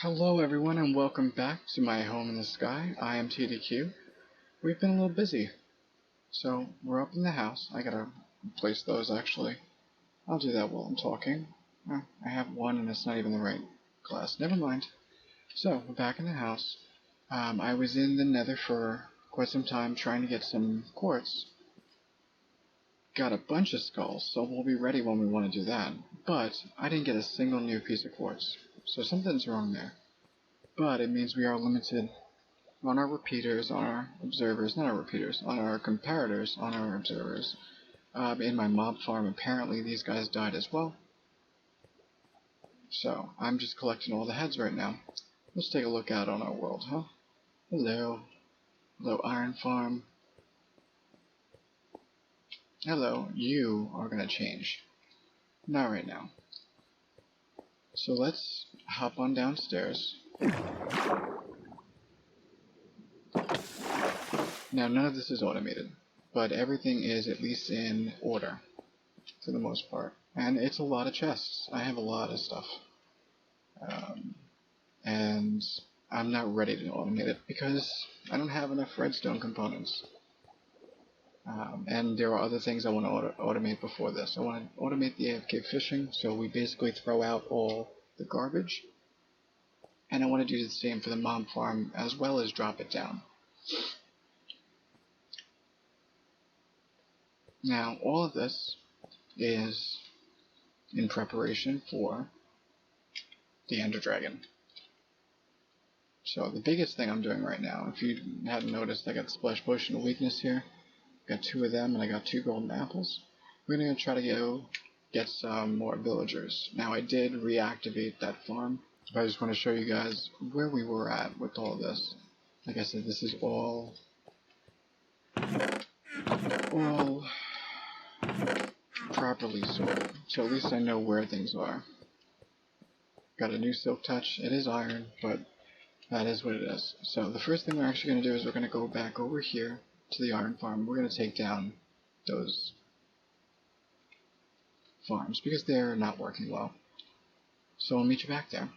Hello everyone and welcome back to my home in the sky. I am TDQ. We've been a little busy, so we're up in the house. I gotta replace those actually. I'll do that while I'm talking. I have one and it's not even the right glass. Never mind. So, we're back in the house. I was in the nether for quite some time trying to get some quartz. Got a bunch of skulls, so we'll be ready when we want to do that. But I didn't get a single new piece of quartz, so something's wrong there. But it means we are limited on our repeaters, on our observers, not our repeaters, on our comparators, on our observers. In my mob farm, apparently these guys died as well. So I'm just collecting all the heads right now. Let's take a look out on our world, huh? Hello. Hello, iron farm. Hello, you are gonna change. Not right now. So let's hop on downstairs. Now none of this is automated, but everything is at least in order, for the most part. And it's a lot of chests. I have a lot of stuff. And I'm not ready to automate it because I don't have enough redstone components. And there are other things I want to automate before this. I want to automate the AFK fishing, so we basically throw out all the garbage. And I want to do the same for the mob farm as well as drop it down. Now, all of this is in preparation for the Ender Dragon. So the biggest thing I'm doing right now, if you hadn't noticed, I got Splash Potion of Weakness here. Got 2 of them, and I got 2 golden apples. We're gonna try to go get some more villagers. Now I did reactivate that farm, but I just want to show you guys where we were at with all this. Like I said, this is all properly sorted, so at least I know where things are. Got a new silk touch. It is iron, but that is what it is. So the first thing we're actually going to do is we're going to go back over here to the iron farm. We're going to take down those farms because they're not working well. So I'll meet you back there.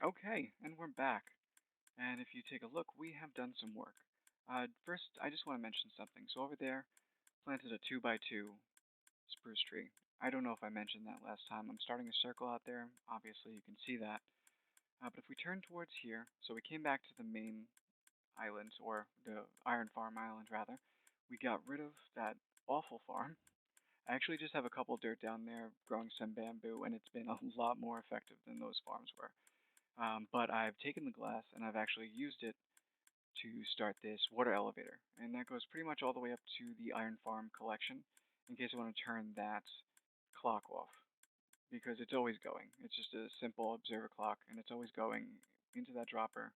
Okay, and we're back. And if you take a look, we have done some work. First, I just want to mention something. So over there, planted a 2x2 spruce tree. I don't know if I mentioned that last time. I'm starting a circle out there. Obviously, you can see that. But if we turn towards here, so we came back to the main island, or the Iron Farm Island, rather. We got rid of that awful farm. I actually just have a couple dirt down there growing some bamboo, and it's been a lot more effective than those farms were. But I've taken the glass and I've actually used it to start this water elevator. And that goes pretty much all the way up to the Iron Farm collection in case I want to turn that clock off. Because it's always going. It's just a simple observer clock and it's always going into that dropper,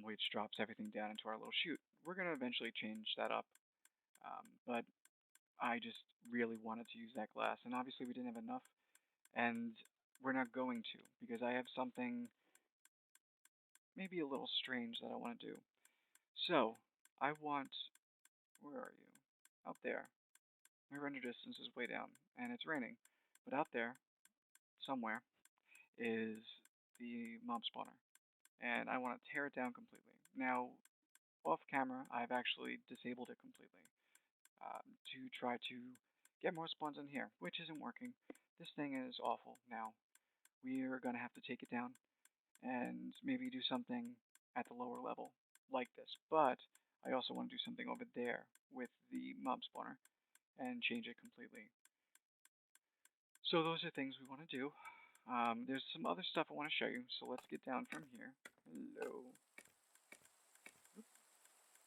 which drops everything down into our little chute. We're going to eventually change that up. But I just really wanted to use that glass. And obviously we didn't have enough. And we're not going to because I have something maybe a little strange that I want to do. So, I want, where are you? Out there. My render distance is way down, and it's raining. But out there, somewhere, is the mob spawner. And I want to tear it down completely. Now, off camera, I've actually disabled it completely to try to get more spawns in here, which isn't working. This thing is awful. Now, we are going to have to take it down and maybe do something at the lower level like this. But I also want to do something over there with the mob spawner and change it completely. So those are things we want to do. There's some other stuff I want to show you, so let's get down from here. Hello.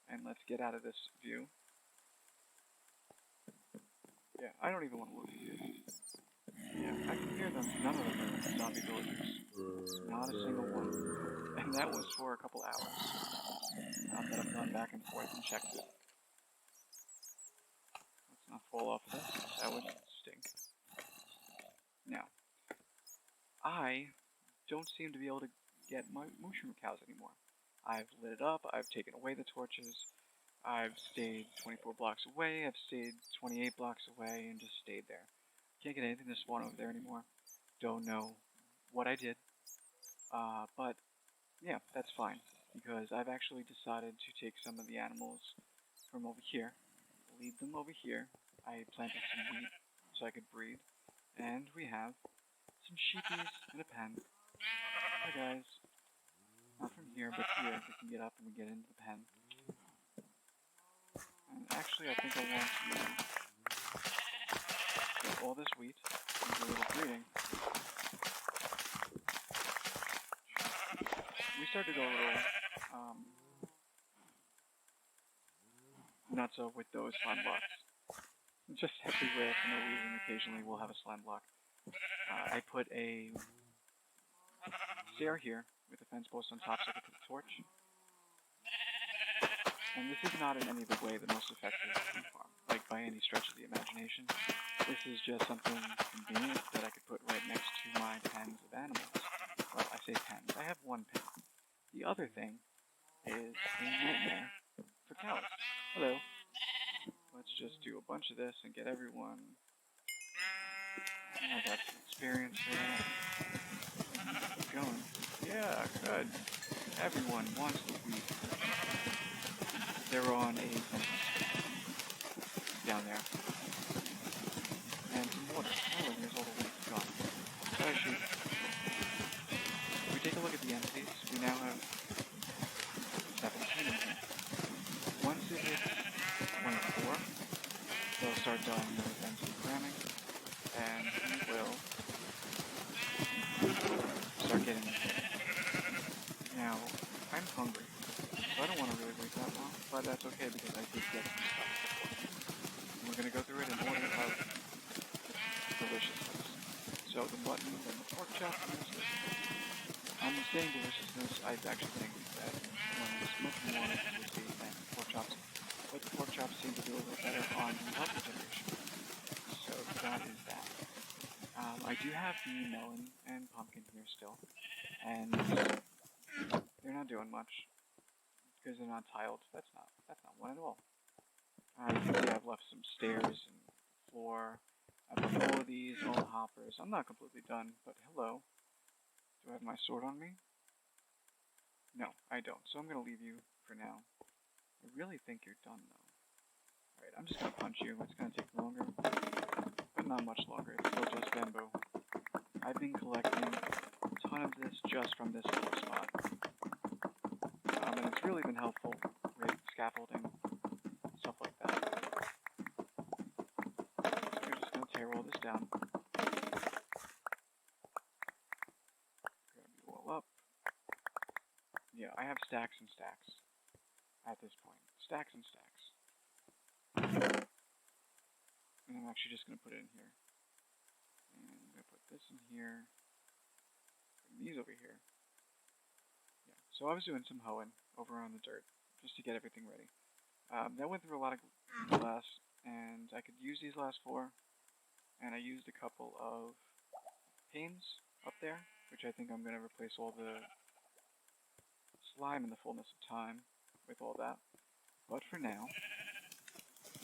And let's get out of this view. Yeah, I don't even want to look at these. Yeah, I can hear them. None of them are zombie villagers. Not a single one. And that was for a couple hours. That I've gone back and forth and checked it. Let's not fall off of this. That would stink. Now, I don't seem to be able to get my mushroom cows anymore. I've lit it up, I've taken away the torches, I've stayed 24 blocks away, I've stayed 28 blocks away, and just stayed there. Can't get anything to spawn over there anymore. Don't know what I did, but yeah, that's fine, because I've actually decided to take some of the animals from over here, leave them over here. I planted some wheat so I could breed, and we have some sheepies in a pen. Hi guys. Not from here, but here. We can get up and we get into the pen. And actually, I think I want to get all this wheat and do a little breeding. We started to go a little nuts with those slime blocks. Just everywhere for no reason. Occasionally we'll have a slime block. I put a stair here with a fence post on top so I can put a torch. And this is not in any of the way the most effective farm, like by any stretch of the imagination. This is just something convenient that I could put right next to my pens of animals. Well, I say pens. I have one pen. The other thing is a nightmare for cows. Hello. Let's just do a bunch of this and get everyone. I got some experience there. Keep going. Yeah, good. Everyone wants the wheat. They're on a down there. And some water. Oh, here's all the wheat gone. Gotta shoot. If we take a look at the entities, we now have 17 in here. Once it hits 24, they'll start dying with entity cramming, and we will start getting them. Now, I'm hungry, so I don't want to really wait that long, but that's okay because I did get some stuff before. And we're going to go through it in order of deliciousness. So the mutton, then the pork chop, and this. I'm saying deliciousness, I actually think that one is much more tasty than pork chops, but the pork chops seem to do a little better on the health regeneration. So that is that. I do have the melon and pumpkin here still, and they're not doing much because they're not tiled. That's not one at all. You can see I've left some stairs and floor. I've left all of these, all the hoppers. I'm not completely done, but hello. Do I have my sword on me? No, I don't. So I'm going to leave you for now. I really think you're done, though. Alright, I'm just going to punch you. It's going to take longer, but not much longer. It's still just bamboo. I've been collecting a ton of this just from this little spot. And it's really been helpful with scaffolding, stuff like that. So we're just going to tear all this down. Grab you all up. Yeah, I have stacks and stacks at this point. Stacks and stacks. And I'm actually just going to put it in here. And I'm going to put this in here. And these over here. Yeah, so I was doing some hoeing over on the dirt just to get everything ready. That went through a lot of glass, and I could use these last 4. And I used a couple of panes up there, which I think I'm going to replace all the slime in the fullness of time with all that. But for now,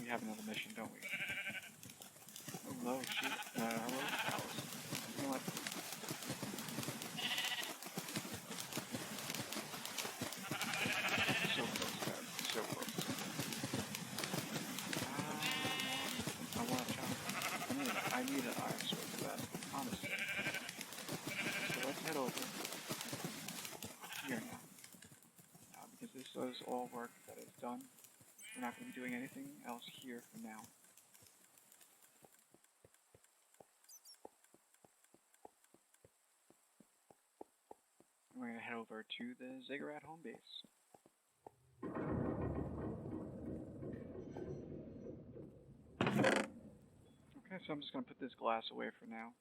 we have another mission, don't we? Hello, sheep. Hello, cows. You know what? So close, Dad. So close. I want to chop. I need an iron sword for that, honestly. So let's head over here now. Because this is all work that is done. We're not going to be doing anything else here for now. We're going to head over to the Ziggurat home base. Okay, so I'm just going to put this glass away for now.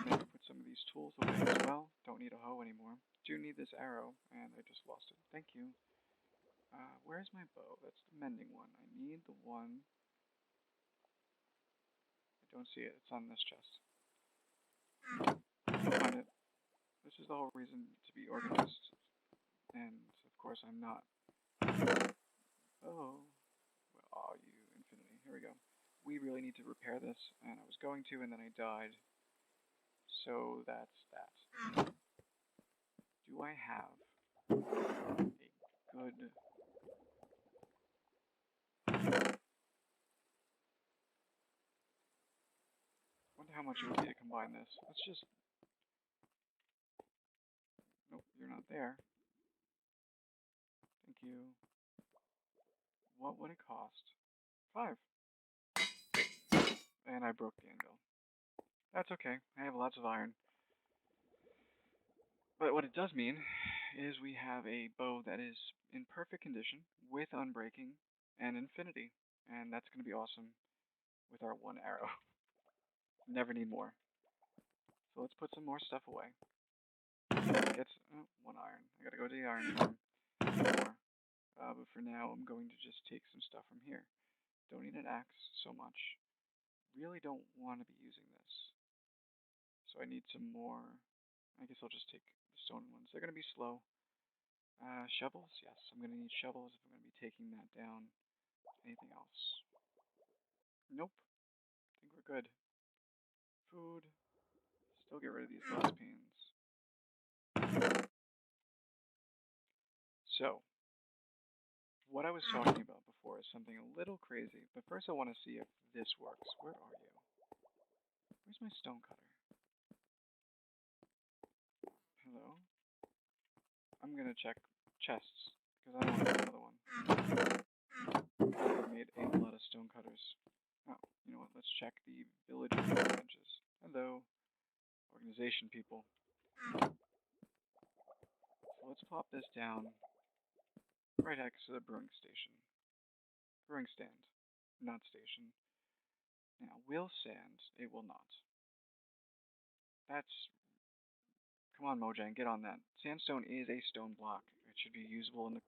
Maybe put some of these tools away as well. Don't need a hoe anymore. Do need this arrow, and I just lost it. Thank you. Where's my bow? That's the mending one. I need the one. I don't see it. It's on this chest. Find it. This is the whole reason to be organized. And, of course, I'm not. Oh. Where are you, Infinity? Here we go. We really need to repair this, and I was going to, and then I died. So that's that. Do I have a good... Wonder how much it would be to combine this. Let's just... Nope, you're not there. Thank you. What would it cost? 5. And I broke the anvil. That's okay. I have lots of iron. But what it does mean is we have a bow that is in perfect condition with unbreaking and infinity. And that's going to be awesome with our 1 arrow. Never need more. So let's put some more stuff away. Get 1 iron. I gotta go to the iron farm. More. But for now, I'm going to just take some stuff from here. Don't need an axe so much. Really don't want to be using this. So I need some more. I guess I'll just take the stone ones. They're going to be slow. Shovels? Yes, I'm going to need shovels if I'm going to be taking that down. Anything else? Nope. I think we're good. Food. Still get rid of these glass panes. So, what I was talking about before is something a little crazy, but first I want to see if this works. Where are you? Where's my stone cutter? Hello? I'm going to check chests, because I don't want another one. I've made a lot of stone cutters. Oh, you know what? Let's check the village benches. Hello, organization people. So let's plop this down right next to the brewing station. Brewing stand, not station. Now, will sand, it will not. That's... Come on, Mojang, get on that. Sandstone is a stone block. It should be usable in the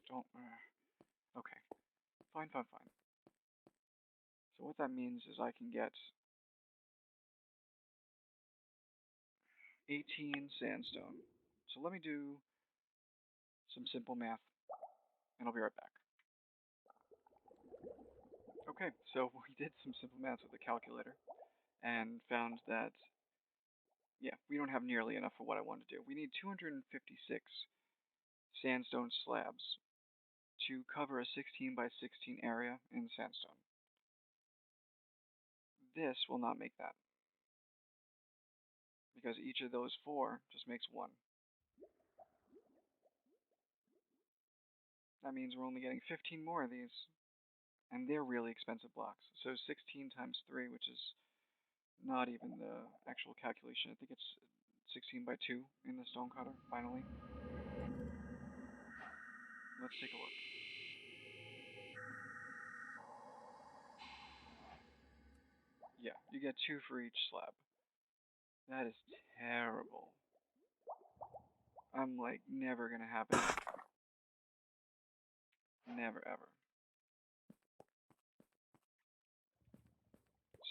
stone... Okay. Fine. So what that means is I can get 18 sandstone. So let me do some simple math, and I'll be right back. Okay, so we did some simple math with the calculator, and found that, yeah, we don't have nearly enough for what I want to do. We need 256 sandstone slabs to cover a 16 by 16 area in sandstone. This will not make that, because each of those 4 just makes 1. That means we're only getting 15 more of these, and they're really expensive blocks. So 16 times 3, which is not even the actual calculation. I think it's 16 by 2 in the stone cutter, finally. Let's take a look. Yeah, you get 2 for each slab. That is terrible. I'm like never gonna have it. Never ever.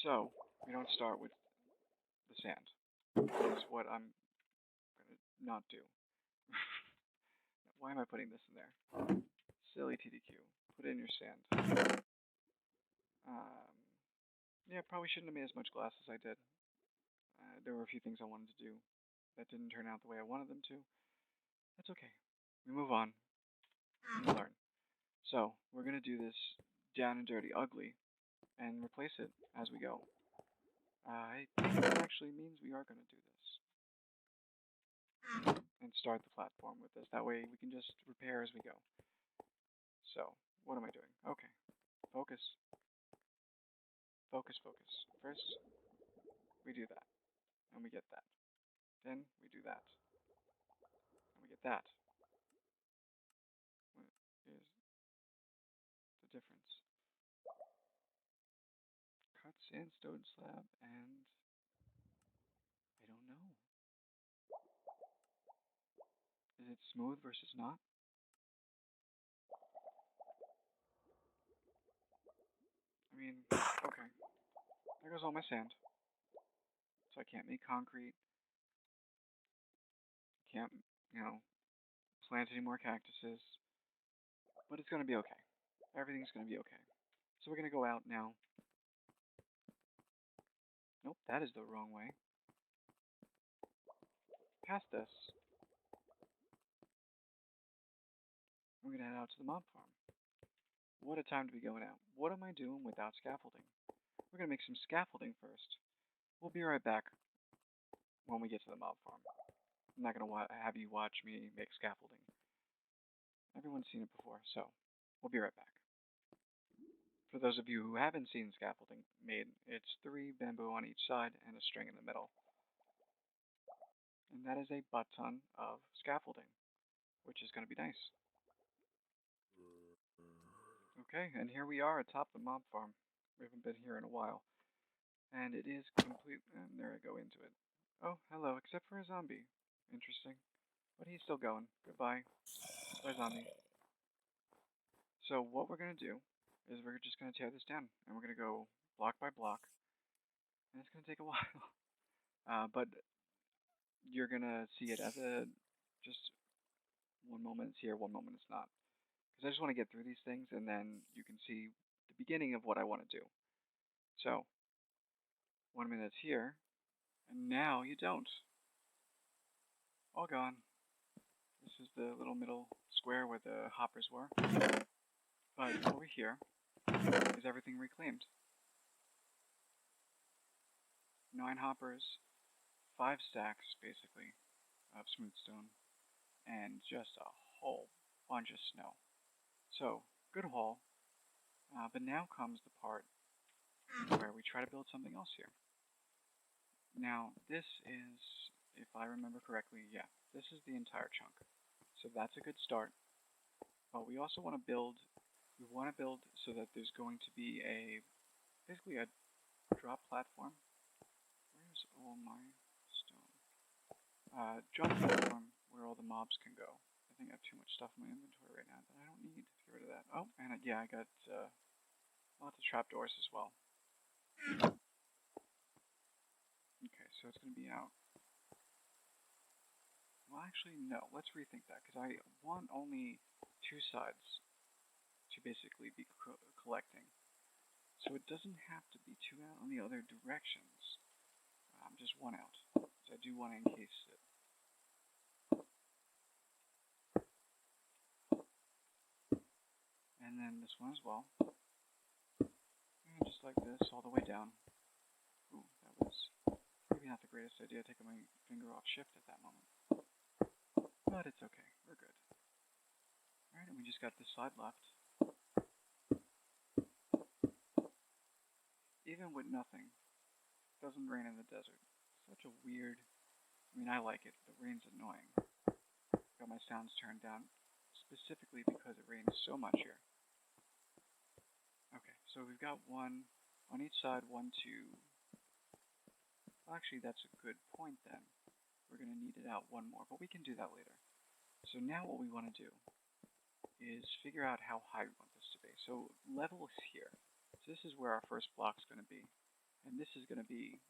So, we don't start with the sand. That's what I'm gonna not do. Why am I putting this in there? Silly TDQ. Put in your sand. Yeah, probably shouldn't have made as much glass as I did. There were a few things I wanted to do that didn't turn out the way I wanted them to. That's okay. We move on. We learn. So, we're going to do this down and dirty ugly and replace it as we go. I think that actually means we are going to do this. And start the platform with this. That way we can just repair as we go. So, what am I doing? Okay. Focus. Focus. First, we do that. And we get that. Then, we do that. And we get that. What is the difference? Cut sandstone slab and... I don't know. Is it smooth versus not? I mean, okay. There goes all my sand. So I can't make concrete. Can't, plant any more cactuses. But it's going to be okay. Everything's going to be okay. So we're going to go out now. Nope, that is the wrong way. Past this. We're going to head out to the mob farm. What a time to be going out. What am I doing without scaffolding? We're going to make some scaffolding first. We'll be right back when we get to the mob farm. I'm not going to have you watch me make scaffolding. Everyone's seen it before, so we'll be right back. For those of you who haven't seen scaffolding made, it's 3 bamboo on each side and a string in the middle. And that is a butt ton of scaffolding, which is going to be nice. Okay, and here we are atop the mob farm. We haven't been here in a while. And it is complete, and there I go into it. Oh, hello, except for a zombie. Interesting. But he's still going. Goodbye. Bye, zombie. So what we're going to do is we're just going to tear this down, and we're going to go block by block. And it's going to take a while. But you're going to see it as just one moment it's here, one moment it's not. Because I just want to get through these things, and then you can see the beginning of what I want to do. So, 1 minute it's here, and now you don't. All gone. This is the little middle square where the hoppers were. But over here is everything reclaimed. 9 hoppers, 5 stacks, basically, of smooth stone, and just a whole bunch of snow. So, good haul. But now comes the part where we try to build something else here. Now, this is, if I remember correctly, yeah, this is the entire chunk. So that's a good start. But we also want to build so that there's going to be basically a drop platform. Where's all my stone? Drop platform where all the mobs can go. I think I have too much stuff in my inventory right now that I don't need. Get rid of that. Oh, and yeah, I got lots of trapdoors as well. Okay, so it's going to be out. Well, actually, no. Let's rethink that, because I want only 2 sides to basically be collecting. So it doesn't have to be 2 out on the other directions. Just 1 out. So I do want to encase it. And then this one as well. And just like this, all the way down. Ooh, that was maybe not the greatest idea, taking my finger off shift at that moment. But it's okay, we're good. Alright, and we just got this side left. Even with nothing, it doesn't rain in the desert. Such a weird, I mean, I like it, the rain's annoying. Got my sounds turned down, specifically because it rains so much here. Okay, so we've got 1 on each side, 1, 2. Well, actually, that's a good point then. We're going to need it out 1 more, but we can do that later. So now what we want to do is figure out how high we want this to be. So level is here. So this is where our first block's going to be. And this is going to be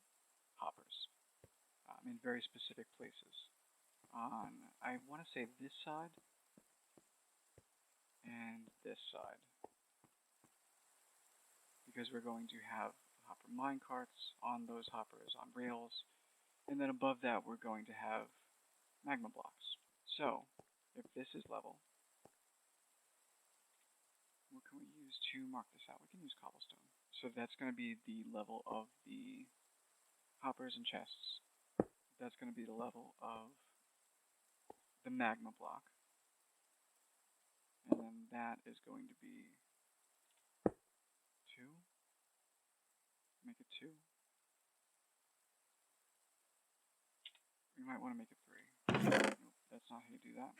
hoppers in very specific places. I want to say this side and this side. Because we're going to have hopper minecarts on those hoppers on rails. And then above that we're going to have magma blocks. So, if this is level, what can we use to mark this out? We can use cobblestone. So that's going to be the level of the hoppers and chests. That's going to be the level of the magma block. And then that is going to be 2. Make it 2. We might want to make it 3. Nope, that's not how you do that.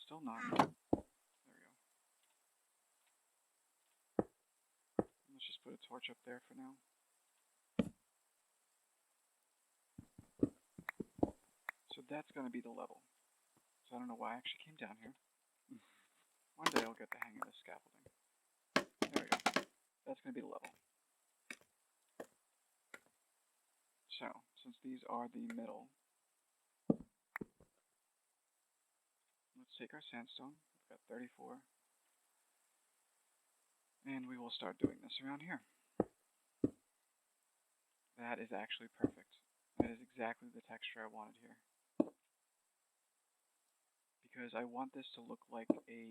Still not. There we go. Let's just put a torch up there for now. So that's going to be the level. So I don't know why I actually came down here. One day I'll get the hang of this scaffolding. There we go. That's going to be the level. So, since these are the middle, let's take our sandstone. We've got 34. And we will start doing this around here. That is actually perfect. That is exactly the texture I wanted here. because I want this to look like a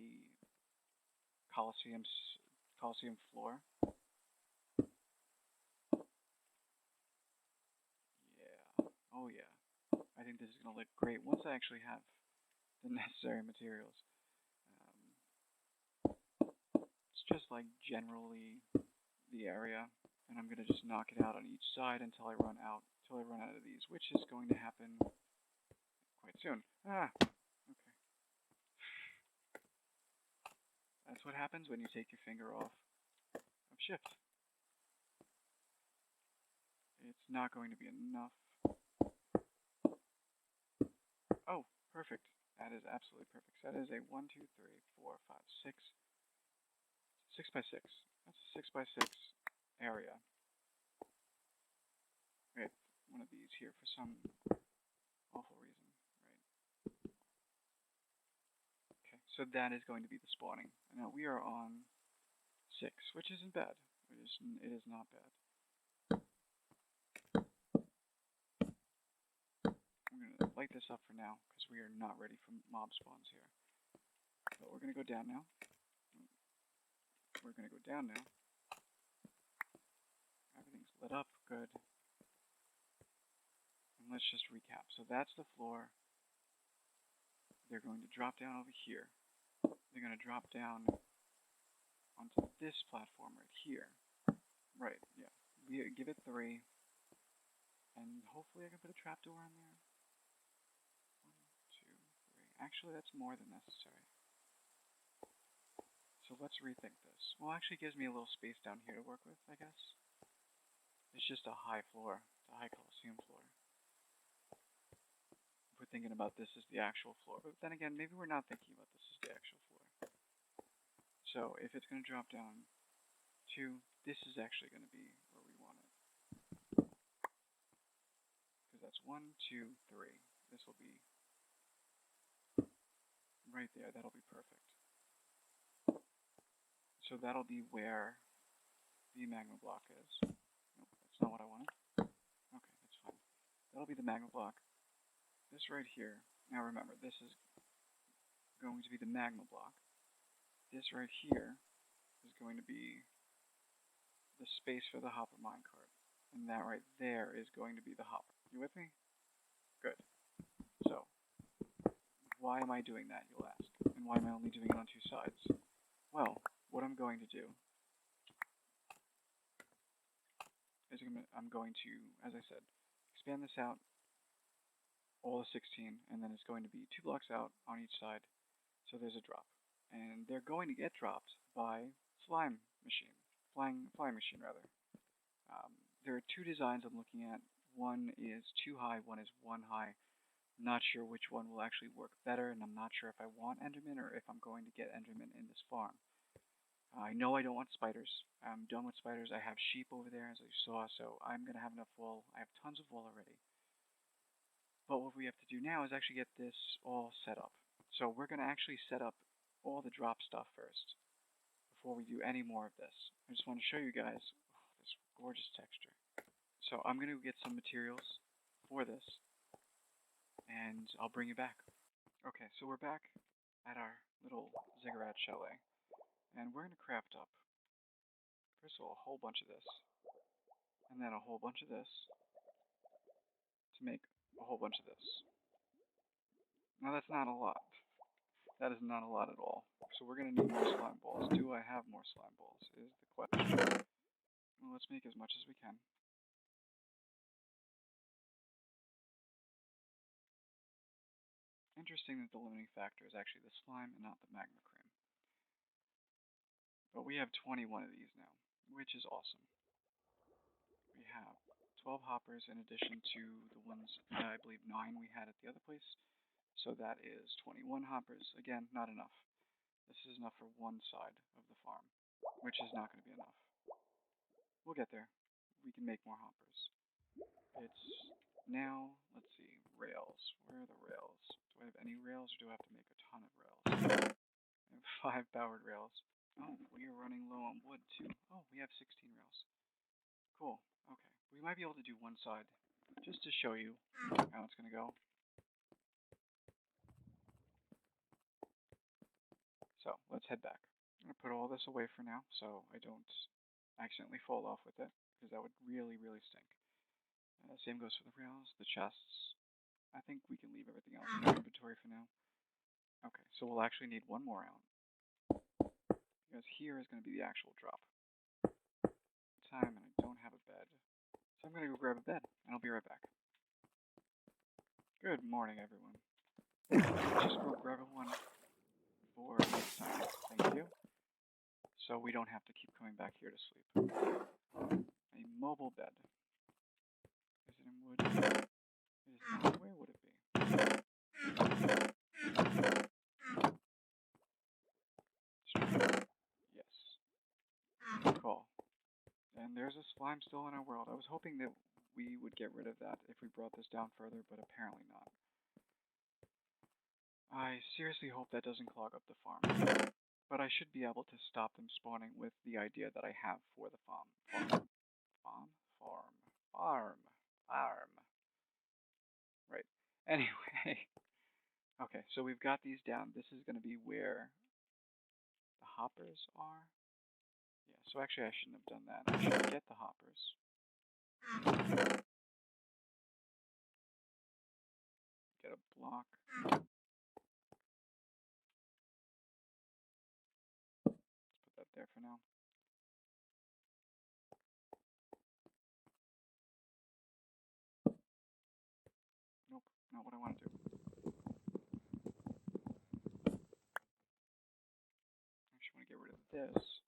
Coliseum floor. Yeah. Oh yeah. I think this is going to look great once I actually have the necessary materials. It's just like generally the area, and I'm going to just knock it out on each side until I run out of these, which is going to happen quite soon. Ah, okay. That's what happens when you take your finger off of shift. It's not going to be enough. Oh, perfect. That is absolutely perfect. So that is a 1, 2, 3, 4, 5, 6. 6 by 6. That's a 6 by 6 area. We have one of these here for some awful reason, right? Okay, so that is going to be the spawning. Now we are on 6, which isn't bad. It is not bad. I'm going to light this up for now, because we are not ready for mob spawns here. But we're going to go down now. We're going to go down now. Everything's lit up, good. And let's just recap. So that's the floor. They're going to drop down over here. They're going to drop down onto this platform right here. Right, yeah. Give it 3. And hopefully I can put a trapdoor on there. 1, 2, 3. Actually, that's more than necessary. So let's rethink this. Well, actually it gives me a little space down here to work with, I guess. It's just a high floor. It's a high Coliseum floor. If we're thinking about this as the actual floor. But then again, maybe we're not thinking about this as the actual floor. So if it's going to drop down 2, this is actually going to be where we want it. Because that's 1, 2, 3. This will be right there. That'll be perfect. So that'll be where the magma block is. Nope, that's not what I wanted. Okay, that's fine. That'll be the magma block. This right here. Now remember, this is going to be the magma block. This right here is going to be the space for the hopper minecart. And that right there is going to be the hopper. You with me? Good. So, why am I doing that, you'll ask? And why am I only doing it on 2 sides? Well, what I'm going to do is I'm going to, as I said, expand this out all the 16, and then it's going to be 2 blocks out on each side, so there's a drop. And they're going to get dropped by flying machine rather. There are 2 designs I'm looking at. One is 2 high, one is 1 high. I'm not sure which one will actually work better, and I'm not sure if I want Enderman or if I'm going to get Enderman in this farm. I know I don't want spiders. I'm done with spiders. I have sheep over there, as you saw, so I'm going to have enough wool. I have tons of wool already. But what we have to do now is actually get this all set up. So we're going to actually set up all the drop stuff first before we do any more of this. I just want to show you guys this gorgeous texture. So I'm going to get some materials for this, and I'll bring you back. Okay, so we're back at our little ziggurat chalet, and we're going to craft up, first of all, a whole bunch of this, and then a whole bunch of this, to make a whole bunch of this. Now that's not a lot. That is not a lot at all. So we're going to need more slime balls. Do I have more slime balls is the question. Well, let's make as much as we can. Interesting that the limiting factor is actually the slime and not the magma cream. But we have 21 of these now, which is awesome. We have 12 hoppers in addition to the ones, I believe 9 we had at the other place. So that is 21 hoppers. Again, not enough. This is enough for one side of the farm, which is not going to be enough. We'll get there. We can make more hoppers. It's now, let's see, rails. Where are the rails? Do I have any rails, or do I have to make a ton of rails? I have 5 powered rails. Oh, we are running low on wood too. Oh, we have 16 rails. Cool. Okay. We might be able to do one side, just to show you how it's going to go. So let's head back. I'm going to put all this away for now so I don't accidentally fall off with it, because that would really, really stink. Same goes for the rails, the chests. I think we can leave everything else in our inventory for now. Okay, so we'll actually need one more out, because here is going to be the actual drop. Time, and I don't have a bed. So I'm going to go grab a bed, and I'll be right back. Good morning, everyone. Just go grab one for next time. Thank you. So we don't have to keep coming back here to sleep. A mobile bed. Is it in wood? It is not. Where would it be? Yes. Good call. And there's a slime still in our world. I was hoping that we would get rid of that if we brought this down further, but apparently not. I seriously hope that doesn't clog up the farm. But I should be able to stop them spawning with the idea that I have for the farm. Farm. Right. Anyway. Okay, so we've got these down. This is going to be where the hoppers are. Yeah, so actually I shouldn't have done that. I should get the hoppers. Get a block. Let's put that there for now. Nope, not what I want to do. I actually want to get rid of this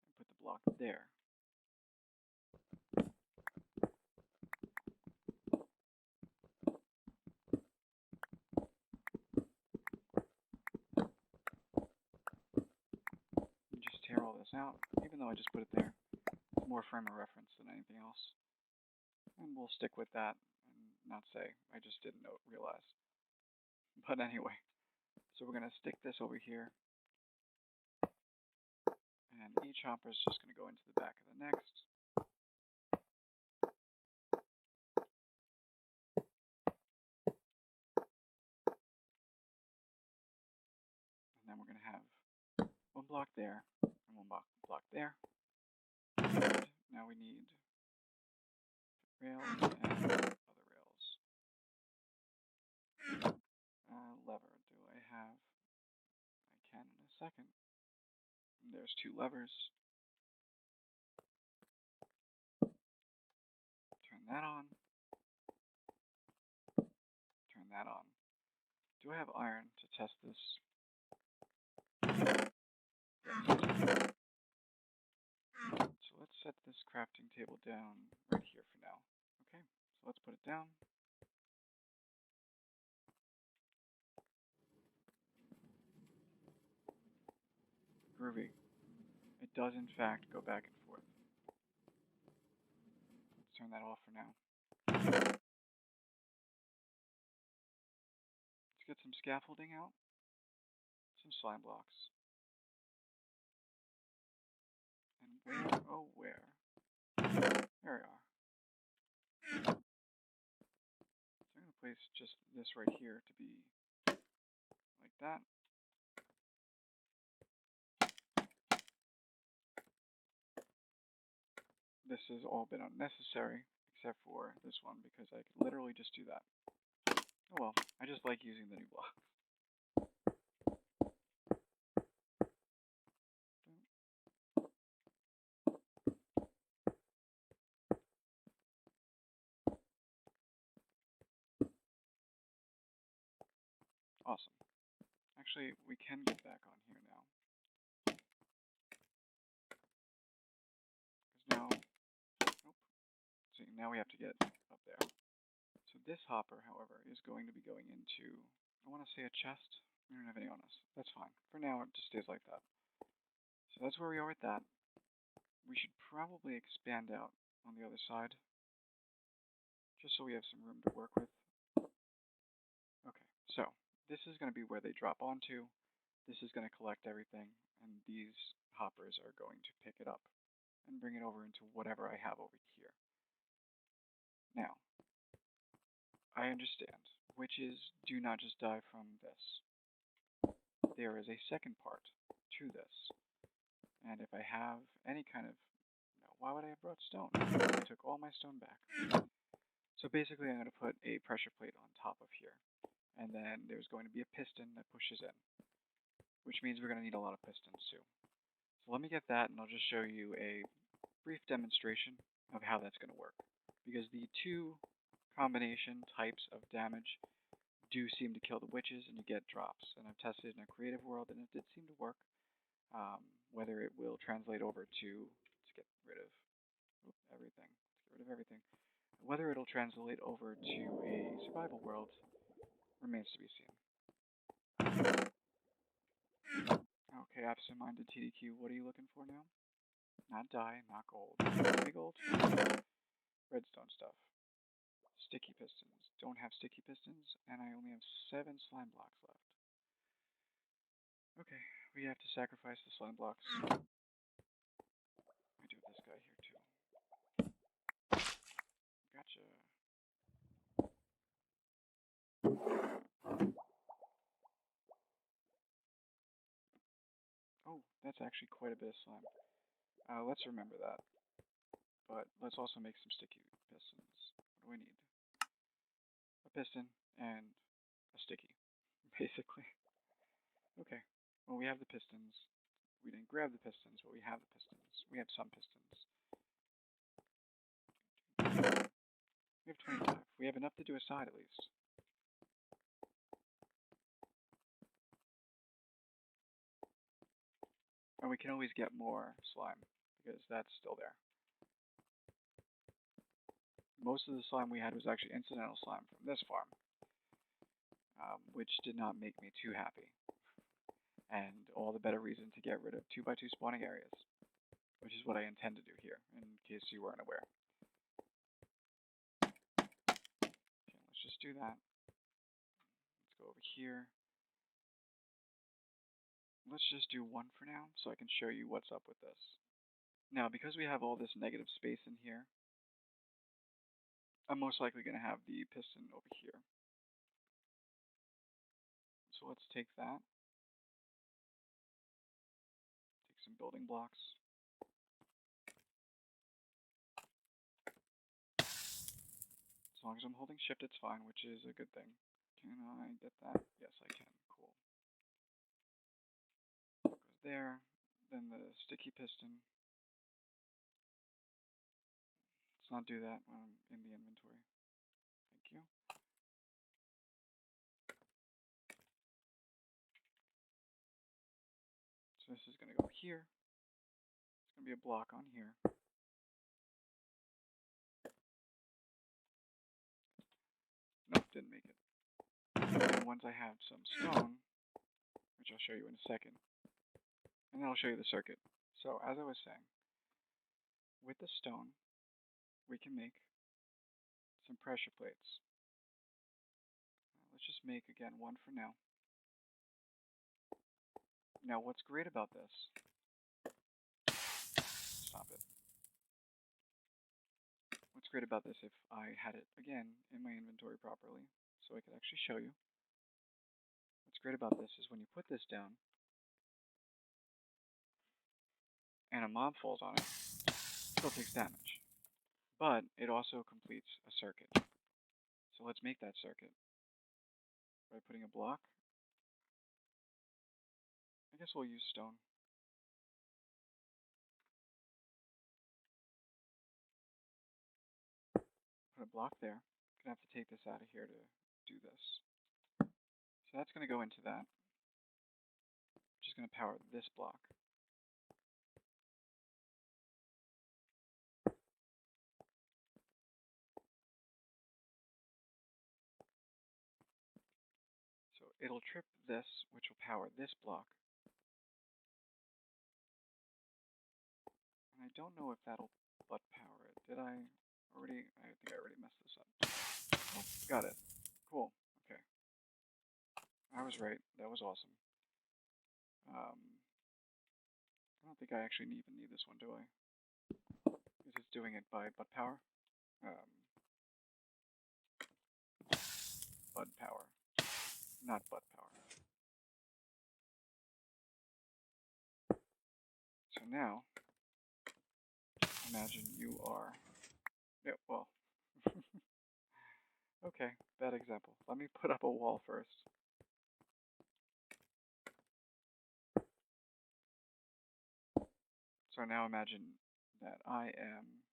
and put the block there. And just tear all this out, even though I just put it there. It's more frame of reference than anything else. And we'll stick with that and not say I just didn't realize. But anyway, so we're going to stick this over here. And each hopper is just going to go into the back of the next. And then we're going to have one block there and one block there. And now we need rails and other rails. Lever. Do I have? I can in a second. And there's two levers. Turn that on. Turn that on. Do I have iron to test this? Yes. So let's set this crafting table down right here for now. Okay, so let's put it down. Groovy. It does in fact go back and forth. Let's turn that off for now. Let's get some scaffolding out. Some slime blocks. And where, oh where? There we are. So I'm going to place just this right here to be like that. This has all been unnecessary, except for this one, because I could literally just do that. Oh well, I just like using the new block. Awesome. Actually, we can get back on here now. Because now, nope. See, now we have to get up there. So this hopper, however, is going to be going into, I want to say a chest. We don't have any on us. That's fine. For now, it just stays like that. So that's where we are with that. We should probably expand out on the other side, just so we have some room to work with. Okay, so this is going to be where they drop onto. This is going to collect everything, and these hoppers are going to pick it up and bring it over into whatever I have over here. Now, I understand, which is do not just die from this. there is a second part to this. And if I have any kind of, why would I have brought stone? I took all my stone back. So basically I'm going to put a pressure plate on top of here. And then there's going to be a piston that pushes in, which means we're going to need a lot of pistons too. So let me get that, and I'll just show you a brief demonstration of how that's going to work. Because the two combination types of damage do seem to kill the witches, and you get drops. And I've tested it in a creative world, and it did seem to work. Whether it will translate over to, let's get rid of everything. Whether it'll translate over to a survival world remains to be seen. Okay, absent-minded TDQ, what are you looking for now? Not dye, not gold. Big gold. Redstone stuff. Sticky pistons. Don't have sticky pistons, and I only have 7 slime blocks left. Okay, we have to sacrifice the slime blocks. I do this guy here too. Gotcha. Oh, that's actually quite a bit of slime. Let's remember that. But let's also make some sticky pistons. What do we need? A piston and a sticky, basically. Okay, well we have the pistons. We didn't grab the pistons, but we have the pistons. We have some pistons. We have 25. We have enough to do a side at least. And we can always get more slime, because that's still there. Most of the slime we had was actually incidental slime from this farm, which did not make me too happy. And all the better reason to get rid of 2x2 spawning areas, which is what I intend to do here, in case you weren't aware. Okay, let's just do that. Let's go over here. Let's just do 1 for now, so I can show you what's up with this. Now, because we have all this negative space in here, I'm most likely going to have the piston over here. So let's take that. Take some building blocks. As long as I'm holding shift, it's fine, which is a good thing. Can I get that? Yes, I can. Cool. Goes there. Then the sticky piston. Let's not do that when I'm in the inventory. Thank you. So this is going to go here. It's going to be a block on here. Nope, didn't make it. And once I have some stone, which I'll show you in a second, and then I'll show you the circuit. So as I was saying, with the stone, we can make some pressure plates. Let's just make, again, 1 for now. Now, what's great about this... Stop it. What's great about this, if I had it, again, in my inventory properly, so I could actually show you. What's great about this is when you put this down, and a mob falls on it, it still takes damage. But it also completes a circuit. So let's make that circuit by putting a block. I guess we'll use stone. Put a block there. Gonna have to take this out of here to do this. So that's gonna go into that. Which is gonna power this block. So it'll trip this, which will power this block. And I don't know if that'll butt power it. Did I already? I think I already messed this up. Oh, got it. Cool. Okay. I was right. That was awesome. I don't think I actually even need this one, do I? Because it's doing it by butt power. Bud power. Not butt power. now, imagine you are... Yeah, well... Okay, bad example. Let me put up a wall first. So now imagine that I am...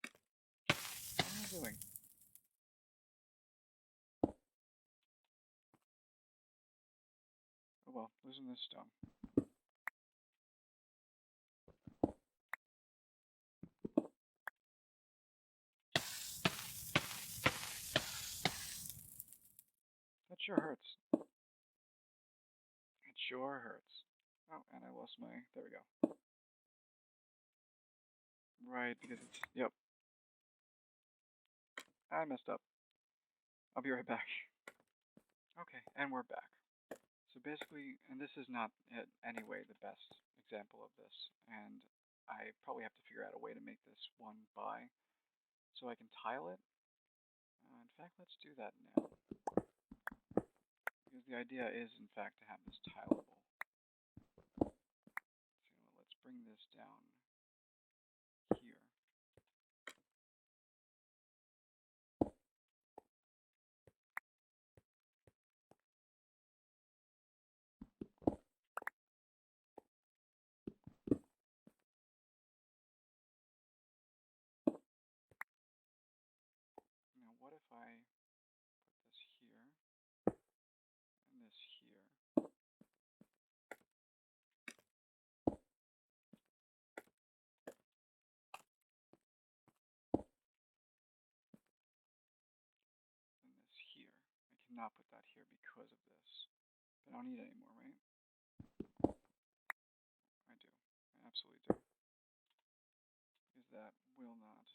What am I doing? Oh well, losing this stone. That sure hurts. It sure hurts. Oh, and I lost my... There we go. Right, because it's... Yep. I messed up. I'll be right back. Okay, and we're back. So basically, and this is not in any way the best example of this, and I probably have to figure out a way to make this one by so I can tile it. In fact, let's do that now. Because the idea is, in fact, to have this tileable. So let's bring this down here. Now, what if I put this here and this here? And this here. I cannot put that here because of this. But I don't need it anymore, right? I do. I absolutely do. Because that will not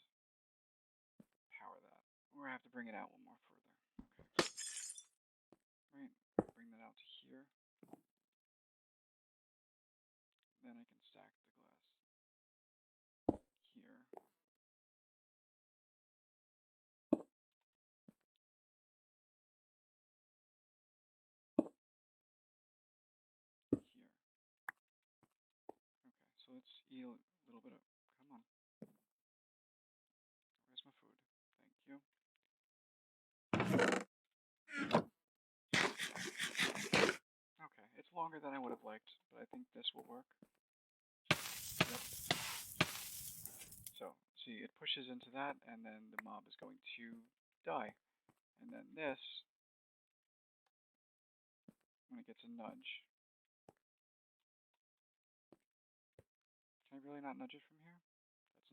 power that. Or I have to bring it out one more further. Okay. Right. Bring that out to here. Then I can stack the glass here. Here. Okay, so let's eat a little bit of... Come on. Where's my food? Thank you. Okay, it's longer than I would have liked, but I think this will work. Yep. So, see, it pushes into that, and then the mob is going to die. And then this, when it gets a nudge... Can I really not nudge it from here?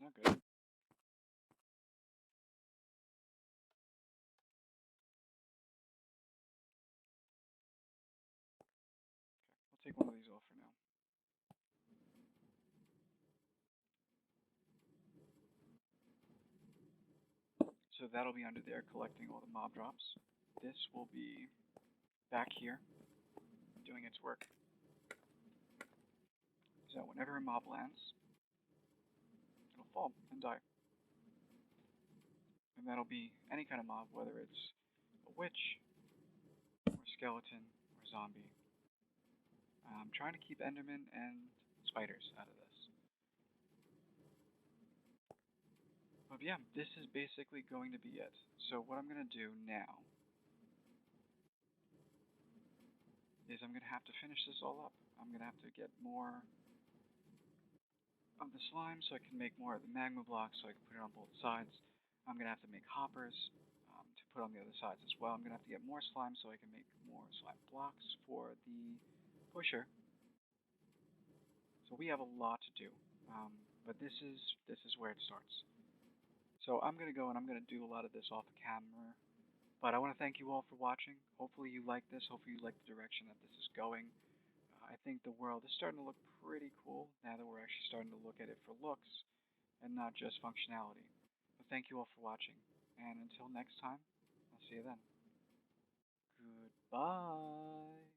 That's not good. I'll take one of these off for now. So that'll be under there collecting all the mob drops. This will be back here doing its work. So whenever a mob lands, it'll fall and die. And that'll be any kind of mob, whether it's a witch, or skeleton, or zombie. I'm trying to keep Endermen and spiders out of this. But yeah, this is basically going to be it. So what I'm going to do now is I'm going to have to finish this all up. I'm going to have to get more of the slime so I can make more of the magma blocks so I can put it on both sides. I'm going to have to make hoppers to put on the other sides as well. I'm going to have to get more slime so I can make more slime blocks for the pusher. So we have a lot to do, but this is where it starts. So I'm going to go and I'm going to do a lot of this off camera, but I want to thank you all for watching. Hopefully you like this. Hopefully you like the direction that this is going. I think the world is starting to look pretty cool now that we're actually starting to look at it for looks and not just functionality. But thank you all for watching, and until next time, I'll see you then. Goodbye.